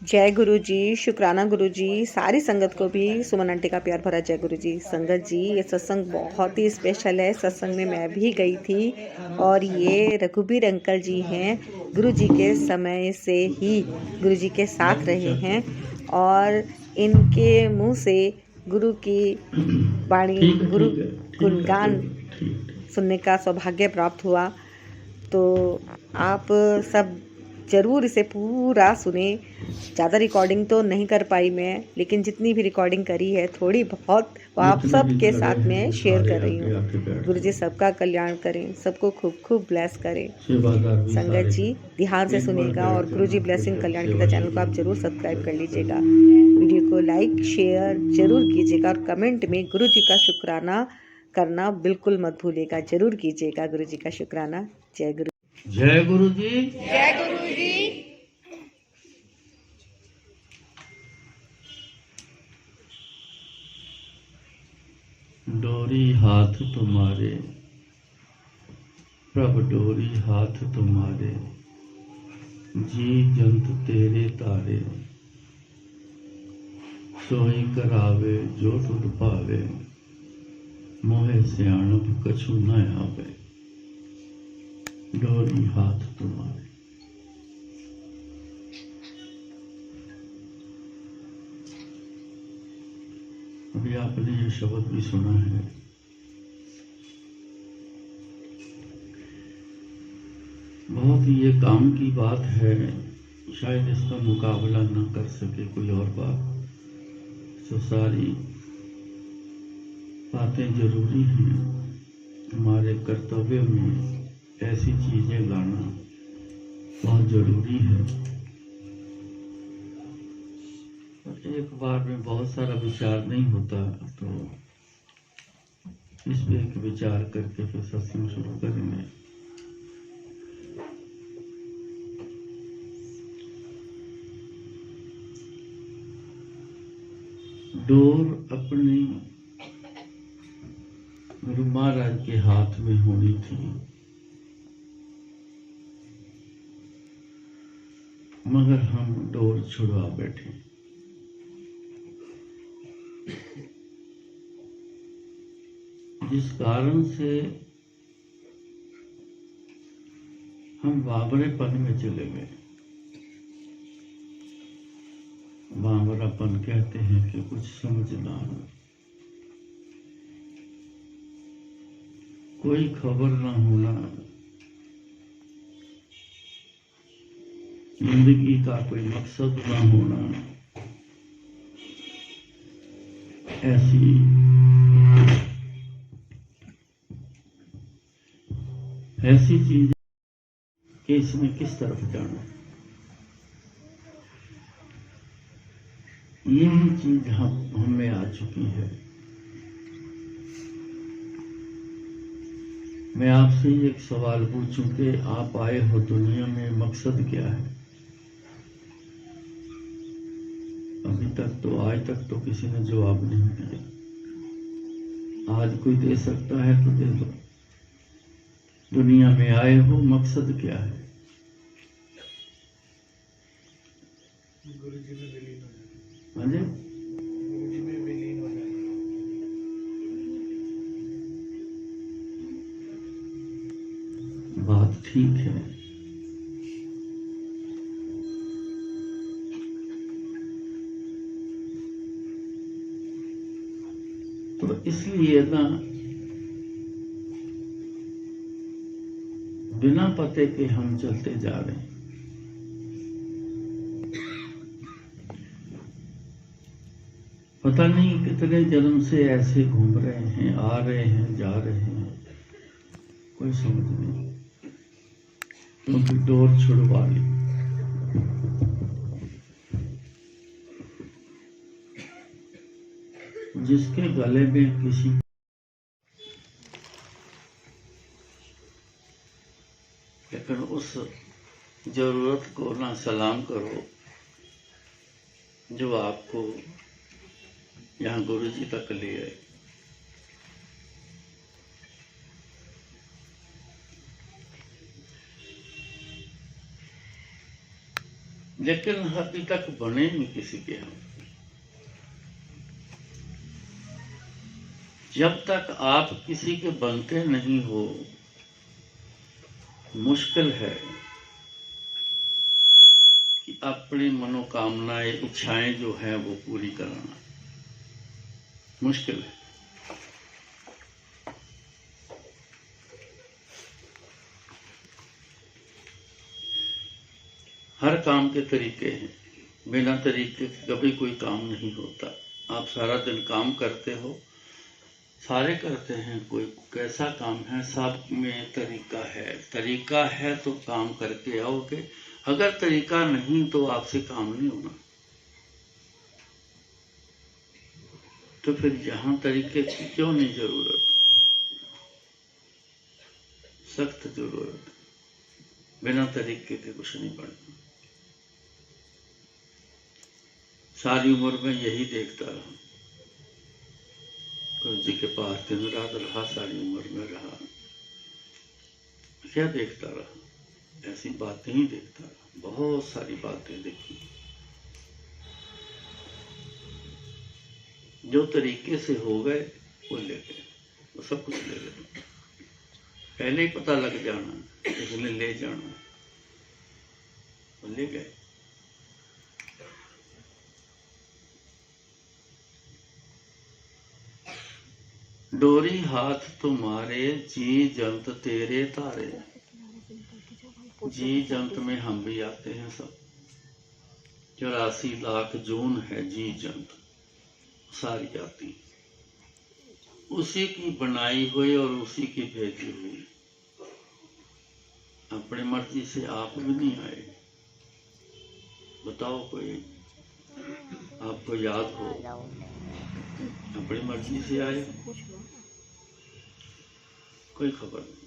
जय गुरु जी, शुक्राना गुरु जी। सारी संगत को भी सुमन आंटी का प्यार भरा जय गुरु जी। संगत जी, ये सत्संग बहुत ही स्पेशल है। सत्संग में मैं भी गई थी और ये रघुबीर अंकल जी हैं, गुरु जी के समय से ही गुरु जी के साथ रहे हैं और इनके मुंह से गुरु की वाणी, गुरु गुणगान सुनने का सौभाग्य प्राप्त हुआ। तो आप सब ज़रूर इसे पूरा सुने। ज़्यादा रिकॉर्डिंग तो नहीं कर पाई मैं, लेकिन जितनी भी रिकॉर्डिंग करी है थोड़ी बहुत वो आप सबके साथ में शेयर कर रही हूँ। गुरु जी सबका कल्याण करें, सबको खूब खूब ब्लेस करें। संगत जी ध्यान से सुनेगा और गुरु जी ब्लेसिंग कल्याण गीता चैनल को आप जरूर सब्सक्राइब कर लीजिएगा। वीडियो को लाइक शेयर जरूर कीजिएगा और कमेंट में गुरु जी का शुक्राना करना बिल्कुल मत भूलिएगा, जरूर कीजिएगा गुरु जी का शुक्राना। जय गुरु जी। जय गुरु जी। जय गुरु जी। डोरी हाथ तुम्हारे प्रभ, डोरी हाथ तुम्हारे, जी जंत तेरे तारे, सोई करावे जो तुध पावे, मोहे सियाणप कछु न आवे। डोरी हाथ तुम्हारे। अभी आपने ये शब्द भी सुना है। बहुत ही ये काम की बात है, शायद इसका मुकाबला न कर सके कोई और बात। तो सारी बातें जरूरी हैं। हमारे कर्तव्य में ऐसी चीजें लाना बहुत जरूरी है। एक बार में बहुत सारा विचार नहीं होता, तो इस पे एक विचार करके फिर सत्संग शुरू करेंगे। डोर अपने गुरु महाराज के हाथ में होनी थी, मगर हम डोर छुड़वा बैठे। जिस कारण से हम बाबरेपन में चले गए। बाबरापन कहते हैं कि कुछ समझना, कोई खबर ना होना, जिंदगी का कोई मकसद ना होना, ऐसी चीज कि इसमें किस तरफ जाना। यही चीज हम में आ चुकी है। मैं आपसे एक सवाल पूछूं कि आप आए हो दुनिया में, मकसद क्या है? अभी तक तो, आज तक तो किसी ने जवाब नहीं दिया। आज कोई दे सकता है तो दे दो। दुनिया में आए हो, मकसद क्या है? गुरु जी में विलीन हो जाना। हाँ जी? गुरु जी में विलीन हो जाना। बात ठीक है, तो इसलिए ना बिना पते के हम चलते जा रहे हैं। पता नहीं कितने जन्म से ऐसे घूम रहे हैं, आ रहे हैं, जा रहे हैं, कोई समझ नहीं। क्योंकि डोर छुड़वा ली। जिसके गले में किसी, लेकिन उस जरूरत को ना सलाम करो जो आपको यहाँ गुरु जी तक ले आए। लेकिन अभी तक बने नहीं किसी के हम। जब तक आप किसी के बनते नहीं हो, मुश्किल है कि अपनी मनोकामनाएं, इच्छाएं जो है वो पूरी करना मुश्किल है। हर काम के तरीके हैं, बिना तरीके के कभी कोई काम नहीं होता। आप सारा दिन काम करते हो, सारे करते हैं, कोई कैसा काम है, सब में तरीका है तो काम करके आओगे। अगर तरीका नहीं तो आपसे काम नहीं होना। तो फिर यहाँ तरीके की क्यों नहीं जरूरत, सख्त जरूरत। बिना तरीके के कुछ नहीं बनना। सारी उम्र में यही देखता रहा, गुरु जी के पास दिन रात रहा, सारी उम्र में रहा। क्या देखता रहा? ऐसी बातें ही देखता रहा, बहुत सारी बातें देखी। जो तरीके से हो गए वो ले गए, वो सब कुछ ले गए। पहले ही पता लग जाना, इसने ले जाना, वो ले गए। डोरी हाथ तुम्हारे, जी जंत तेरे तारे। जी जंत में हम भी आते हैं सब। 84 लाख जून है जी जंत, सारी आती उसी की बनाई हुई और उसी की भेजी हुई। अपनी मर्जी से आप भी नहीं आए। बताओ कोई आपको याद हो अपनी मर्जी से आए? कोई खबर नहीं।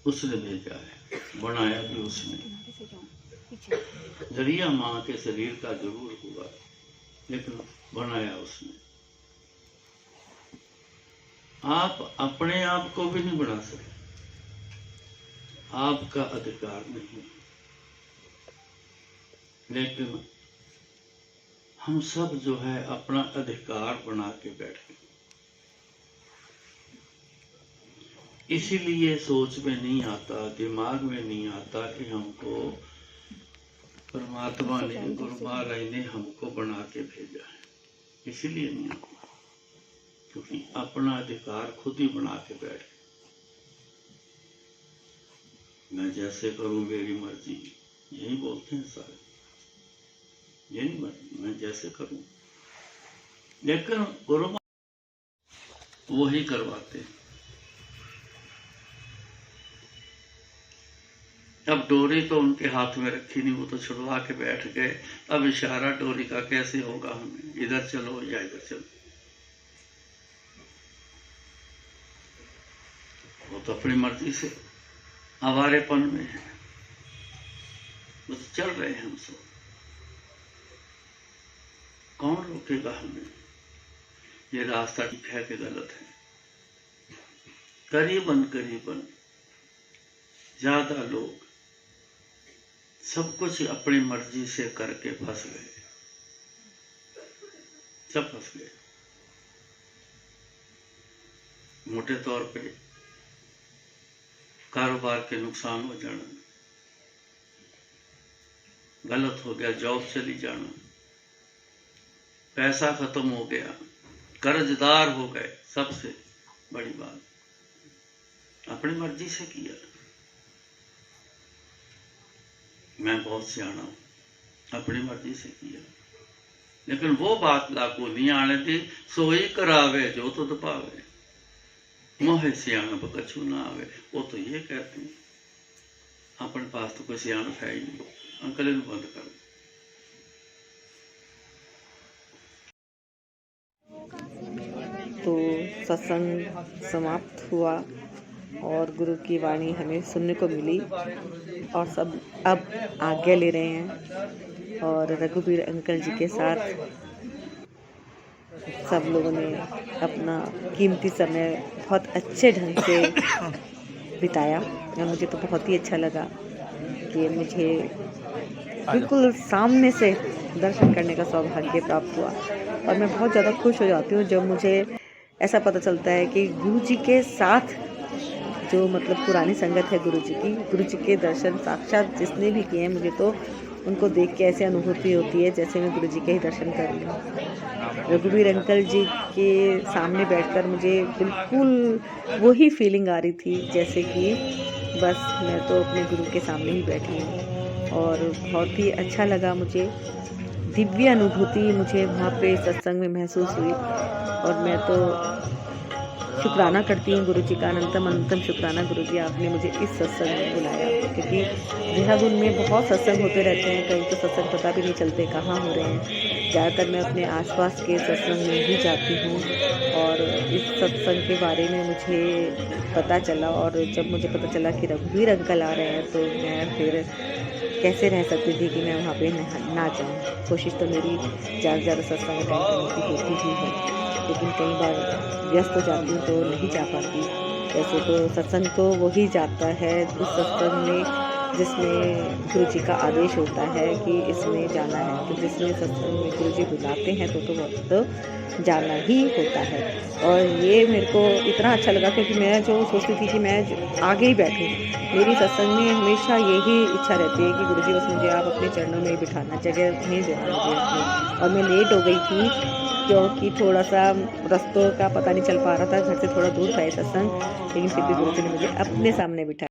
उसने भेजा है, बनाया भी उसने। जरिया माँ के शरीर का जरूर हुआ, लेकिन बनाया उसने। आप अपने आप को भी नहीं बना सकते, आपका अधिकार नहीं। लेकिन हम सब जो है अपना अधिकार बना के बैठ गए। इसीलिए सोच में नहीं आता, दिमाग में नहीं आता कि हमको परमात्मा ने, गुरु महाराज ने हमको बना के भेजा है। इसीलिए नहीं आता, क्योंकि अपना अधिकार खुद ही बना के बैठ गए। मैं जैसे करूं मेरी मर्जी, यही बोलते हैं सारे। यही मर्जी, मैं जैसे करूं। लेकिन गुरु वही करवाते हैं। अब डोरी तो उनके हाथ में रखी नहीं, वो तो छुड़वा के बैठ गए। अब इशारा डोरी का कैसे होगा हमें, इधर चलो या इधर चलो। वो तो अपनी मर्जी से आवारेपन में है, बस चल रहे हैं हम सब। कौन रोकेगा हमें? ये रास्ता ठीक है कि गलत है? करीबन करीबन ज्यादा लोग सब कुछ अपनी मर्जी से करके फंस गए, सब फंस गए। मोटे तौर पे कारोबार के नुकसान हो जाना, गलत हो गया, जॉब चली जाना, पैसा खत्म हो गया, कर्जदार हो गए। सबसे बड़ी बात अपनी मर्जी से किया। मैं बहुत सियाना हूं, अपनी मर्जी से किया। लेकिन वो बात लागू नहीं आने दी, सोई करावे जो तो दबावे, मोहे सियाणप कछु ना आवे। वो तो ये कहते हैं, अपने पास तो कोई सियाणप है ही नहीं। अंकल इन बंद कर। तो सत्संग समाप्त हुआ और गुरु की वाणी हमें सुनने को मिली, और सब अब आज्ञा ले रहे हैं। और रघुवीर अंकल जी के साथ सब लोगों ने अपना कीमती समय बहुत अच्छे ढंग से बिताया, और मुझे तो बहुत ही अच्छा लगा ये मुझे बिल्कुल सामने से दर्शन करने का सौभाग्य प्राप्त हुआ। और मैं बहुत ज़्यादा खुश हो जाती हूँ जब मुझे ऐसा पता चलता है कि गुरु जी के साथ जो मतलब पुरानी संगत है गुरु जी के दर्शन साक्षात जिसने भी किए हैं, मुझे तो उनको देख के ऐसी अनुभूति होती है जैसे मैं गुरु जी के ही दर्शन कर रही हूँ। रघुवीर अंकल जी के सामने बैठकर मुझे बिल्कुल वही फीलिंग आ रही थी जैसे कि बस मैं तो अपने गुरु के सामने ही बैठी हूँ। और बहुत ही अच्छा लगा मुझे, दिव्य अनुभूति मुझे वहाँ पे सत्संग में महसूस हुई। और मैं तो शुक्राना करती हूँ गुरु जी का, अनंतम शुक्राना गुरु जी, आपने मुझे इस सत्संग में बुलाया। क्योंकि देहरादून में बहुत सत्संग होते रहते हैं, कहीं तो सत्संग पता भी नहीं चलते कहाँ हो रहे हैं। ज़्यादातर मैं अपने आसपास के सत्संग में ही जाती हूँ। और इस सत्संग के बारे में मुझे पता चला, और जब मुझे पता चला कि रघुवीर अंकल आ रहे हैं तो मैं फिर कैसे रह सकती थी कि मैं वहाँ पे ना जाऊँ। कोशिश तो मेरी ज़्यादा से ज़्यादा सत्संग अटेंड करने की होती ही है, लेकिन कई बार व्यस्त हो जाती हूँ तो नहीं जा पाती। वैसे तो सत्संग तो वही जाता है उस सत्संग में जिसमें गुरु जी का आदेश होता है कि इसमें जाना है। तो जिसमें सत्संग में गुरु जी बुलाते हैं तो जाना ही होता है। और ये मेरे को इतना अच्छा लगा क्योंकि मैं जो सोचती थी कि मैं आगे ही बैठूँ, मेरी सत्संग में हमेशा यही इच्छा रहती है कि गुरु जी बस मुझे आप अपने चरणों में ही बिठाना, जगह नहीं देना मुझे अपनी। और मैं लेट हो गई थी क्योंकि थोड़ा सा रास्तों का पता नहीं चल पा रहा था, घर से थोड़ा दूर था ये सत्संग, लेकिन फिर भी गुरु जी ने मुझे अपने सामने बिठाया।